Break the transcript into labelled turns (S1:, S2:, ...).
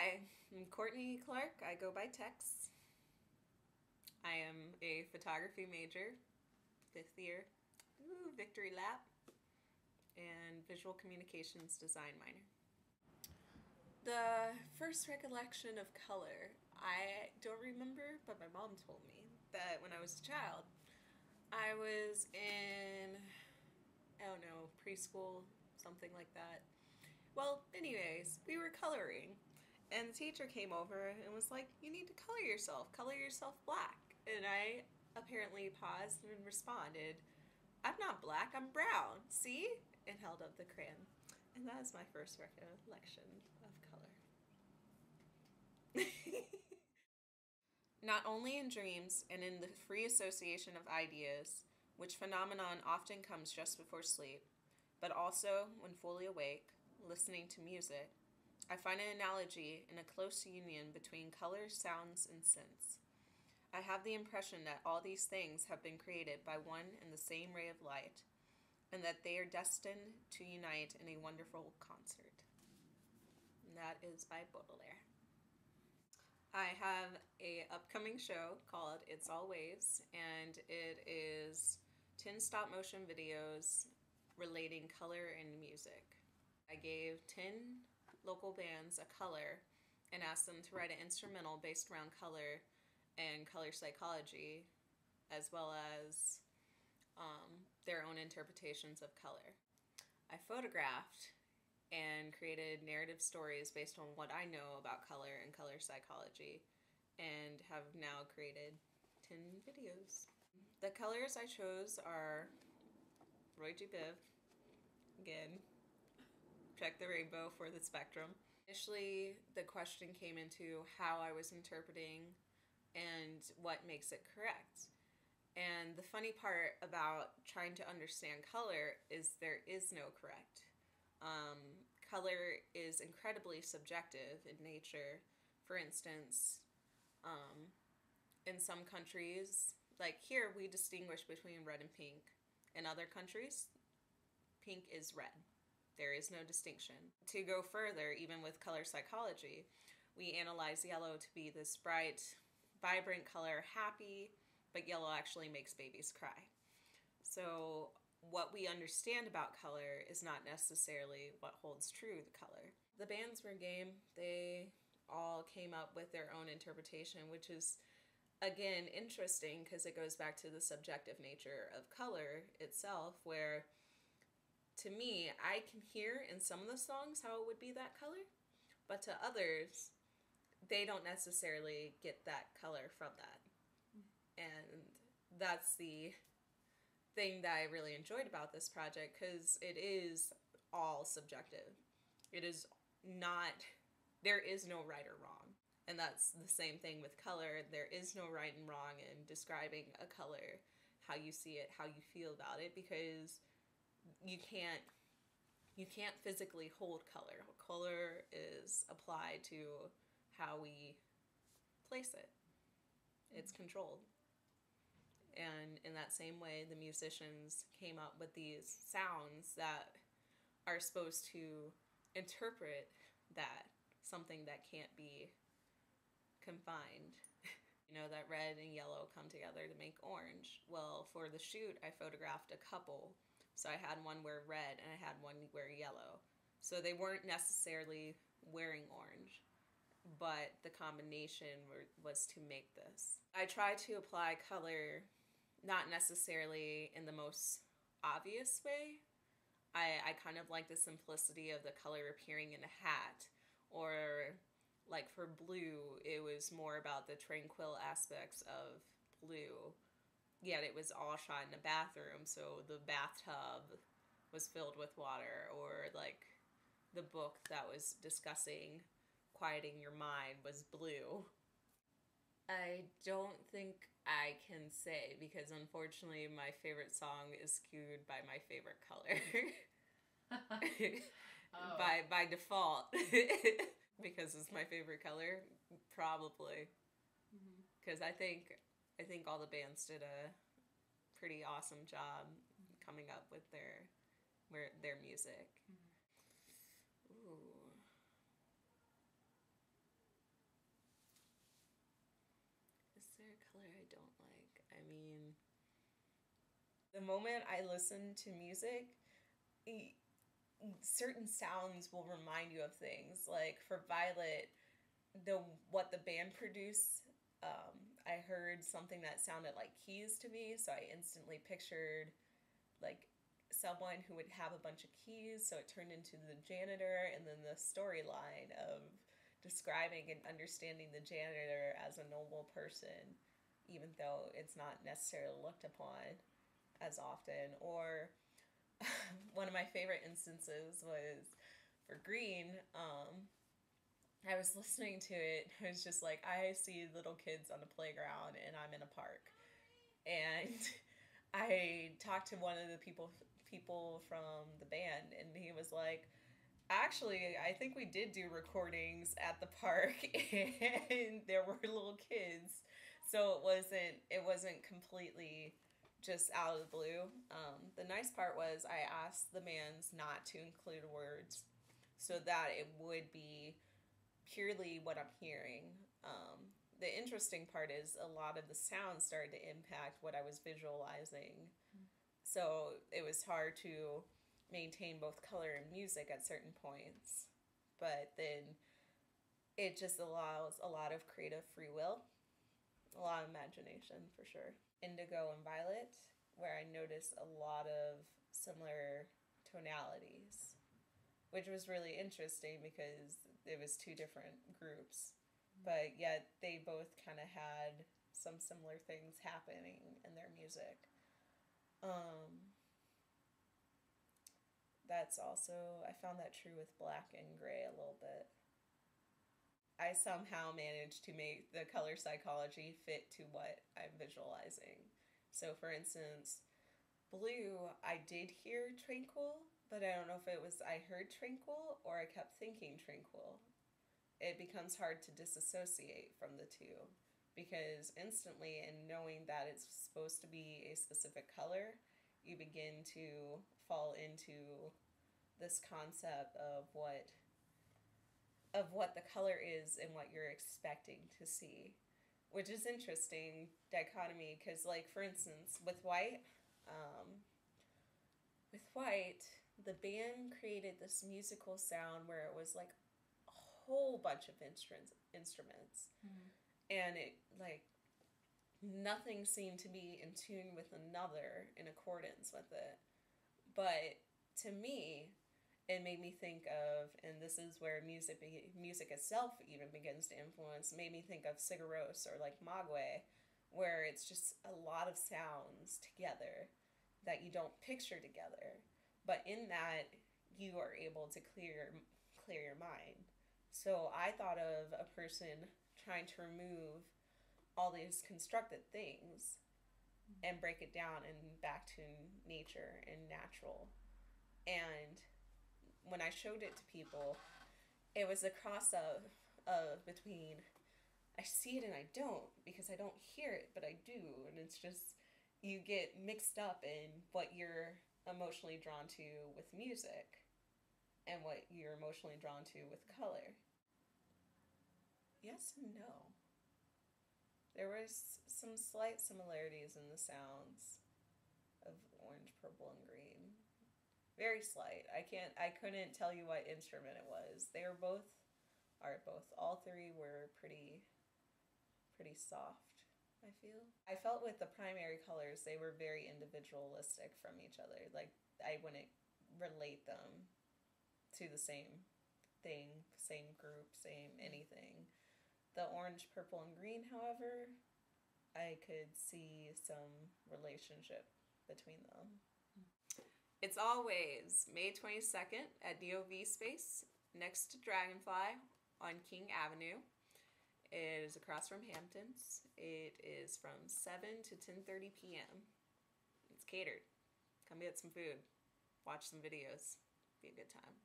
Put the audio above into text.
S1: Hi, I'm Courtney Clark. I go by Tex. I am a photography major, 5th year, victory lap, and visual communications design minor. The first recollection of color, I don't remember, but my mom told me that when I was a child, I was in, I don't know, preschool, something like that. Well, anyways, we were coloring, and the teacher came over and was like, "You need to color yourself black." And I apparently paused and responded, "I'm not black, I'm brown, see?" And held up the crayon. And that is my first recollection of color. Not only in dreams and in the free association of ideas, which phenomenon often comes just before sleep, but also when fully awake, listening to music, I find an analogy in a close union between color, sounds, and scents. I have the impression that all these things have been created by one and the same ray of light, and that they are destined to unite in a wonderful concert. And that is by Baudelaire. I have a upcoming show called It's All Waves, and it is 10 stop motion videos relating color and music. I gave 10 local bands a color and asked them to write an instrumental based around color and color psychology, as well as their own interpretations of color. I photographed and created narrative stories based on what I know about color and color psychology, and have now created 10 videos. The colors I chose are Roy G. Biv, again, check the rainbow for the spectrum. Initially, the question came into how I was interpreting and what makes it correct. And the funny part about trying to understand color is there is no correct. Color is incredibly subjective in nature. For instance, in some countries, like here, we distinguish between red and pink. In other countries, pink is red. There is no distinction. To go further, even with color psychology, we analyze yellow to be this bright, vibrant color, happy, but yellow actually makes babies cry. So what we understand about color is not necessarily what holds true to color. The bands were game. They all came up with their own interpretation, which is, again, interesting because it goes back to the subjective nature of color itself, where to me, I can hear in some of the songs how it would be that color, but to others, they don't necessarily get that color from that. And that's the thing that I really enjoyed about this project, because it is all subjective. It is not, there is no right or wrong. And that's the same thing with color. There is no right and wrong in describing a color, how you see it, how you feel about it, because you can't physically hold color. Color is applied to how we place it. It's controlled. And in that same way, the musicians came up with these sounds that are supposed to interpret that, something that can't be confined. You know, that red and yellow come together to make orange. Well, for the shoot, I photographed a couple. So I had one wear red and I had one wear yellow. So they weren't necessarily wearing orange, but the combination was to make this. I try to apply color not necessarily in the most obvious way. I kind of like the simplicity of the color appearing in a hat, or like for blue, it was more about the tranquil aspects of blue, yet it was all shot in a bathroom, so the bathtub was filled with water, or like the book that was discussing quieting your mind was blue. I don't think I can say, because unfortunately my favorite song is skewed by my favorite color.
S2: Oh.
S1: By default. Because it's my favorite color, probably. Because I think all the bands did a pretty awesome job coming up with their music. Ooh. The moment I listen to music, certain sounds will remind you of things. Like for Violet, what the band produced, I heard something that sounded like keys to me, so I instantly pictured like someone who would have a bunch of keys, so it turned into the janitor, and then the storyline of describing and understanding the janitor as a noble person, even though it's not necessarily looked upon as often. Or one of my favorite instances was for Green. I was listening to it. It was just like, I see little kids on the playground and I'm in a park. And I talked to one of the people from the band, and he was like, actually, I think we did do recordings at the park and there were little kids. So it wasn't completely just out of the blue. The nice part was I asked the bands not to include words so that it would be purely what I'm hearing. The interesting part is a lot of the sounds started to impact what I was visualizing. So it was hard to maintain both color and music at certain points. But then it just allows a lot of creative free will, a lot of imagination for sure. Indigo and Violet, where I noticed a lot of similar tonalities, which was really interesting because it was two different groups, but yet they both kind of had some similar things happening in their music. That's also, I found that true with Black and Gray a little bit. I somehow managed to make the color psychology fit to what I'm visualizing. So, for instance, Blue, I did hear tranquil, but I don't know if it was I heard tranquil or I kept thinking tranquil. It becomes hard to disassociate from the two because instantly, in knowing that it's supposed to be a specific color, you begin to fall into this concept of what the color is and what you're expecting to see, which is interesting dichotomy because, like, for instance, with white, the band created this musical sound where it was like a whole bunch of instruments, and it like nothing seemed to be in tune with another in accordance with it. But to me, it made me think of, and this is where music itself even begins to influence, made me think of Sigaros or like Magwe, where it's just a lot of sounds together that you don't picture together. But in that, you are able to clear your mind. So I thought of a person trying to remove all these constructed things and break it down and back to nature and natural. And when I showed it to people, it was a cross of between I see it and I don't because I don't hear it, but I do. And it's just, you get mixed up in what you're emotionally drawn to with music and what you're emotionally drawn to with color. Yes and no. There was some slight similarities in the sounds of orange, purple, and green. Very slight. I couldn't tell you what instrument it was. They were both, all three were pretty soft, I feel. I felt with the primary colors, they were very individualistic from each other. Like, I wouldn't relate them to the same thing, same group, same anything. The orange, purple, and green, however, I could see some relationship between them. It's always May 22nd at DOV Space, next to Dragonfly on King Avenue. It is across from Hamptons. It is from 7 to 10:30 p.m. It's catered. Come get some food. Watch some videos. Be a good time.